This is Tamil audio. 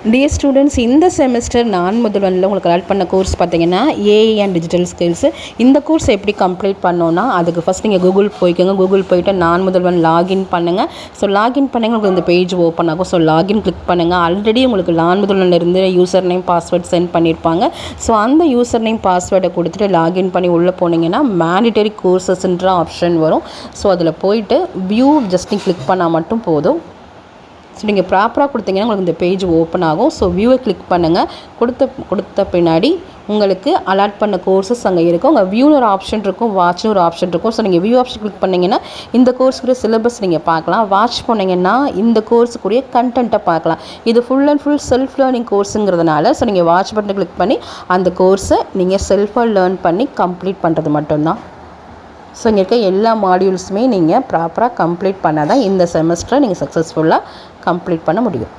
டியர் ஸ்டூடெண்ட்ஸ், இந்த செமஸ்டர் நான் முதல்வனில் உங்களுக்கு அலாட் பண்ண கோர்ஸ் பார்த்தீங்கன்னா ஏஐ அண்ட் டிஜிட்டல் ஸ்கில்ஸு. இந்த கோர்ஸ் எப்படி கம்ப்ளீட் பண்ணோன்னா, அதுக்கு ஃபஸ்ட் நீங்கள் கூகுள் போய்க்கோங்க. கூகுள் போய்ட்டு நான் முதல்வன் லாகின் பண்ணுங்கள். ஸோ லாகின் பண்ணுங்கள், உங்களுக்கு இந்த பேஜ் ஓப்பன் ஆகும். ஸோ லாகின் கிளிக் பண்ணுங்கள். ஆல்ரெடி உங்களுக்கு நான் முதல்வன்லேருந்து யூசர் நேம் பாஸ்வேர்ட் சென்ட் பண்ணியிருப்பாங்க. ஸோ அந்த யூசர் நேம் பாஸ்வேர்டை கொடுத்துட்டு லாகின் பண்ணி உள்ளே போனீங்கன்னா மேண்டிட்டரி கோர்சஸ்ன்ற ஆப்ஷன் வரும். ஸோ அதில் போயிட்டு வியூ ஜஸ்ட் கிளிக் பண்ணால் மட்டும் போதும். ஸோ நீங்கள் ப்ராப்பராக கொடுத்தீங்கன்னா உங்களுக்கு இந்த பேஜ் ஓப்பன் ஆகும். ஸோ வியூவை கிளிக் பண்ணுங்கள். கொடுத்த பின்னாடி உங்களுக்கு அலாட் பண்ண கோர்சஸ் அங்கே இருக்கும். உங்கள் வியூன்னு ஒரு ஆப்ஷன் இருக்கும், வாட்ச்னு ஒரு ஆப்ஷன் இருக்கும். ஸோ நீங்கள் வியூ ஆப்ஷன் கிளிக் பண்ணிங்கன்னா இந்த கோர்ஸுக்குரிய சிலபஸ் நீங்கள் பார்க்கலாம். வாட்ச் பண்ணிங்கன்னா இந்த கோர்ஸுக்குரிய கண்டென்ட்டை பார்க்கலாம். இது full and full self learning கோர்ஸுங்கிறதுனால ஸோ நீங்கள் வாட்ச் பட்டனை கிளிக் பண்ணி அந்த கோர்ஸை நீங்கள் செல்ஃபாக லேர்ன் பண்ணி கம்ப்ளீட் பண்ணுறது மட்டும்தான். ஸோ இங்கே இருக்க எல்லா மாடியூல்ஸுமே நீங்கள் ப்ராப்பராக கம்ப்ளீட் பண்ணால் தான் இந்த செமஸ்டரை நீங்கள் சக்ஸஸ்ஃபுல்லாக கம்ப்ளீட் பண்ண முடியும்.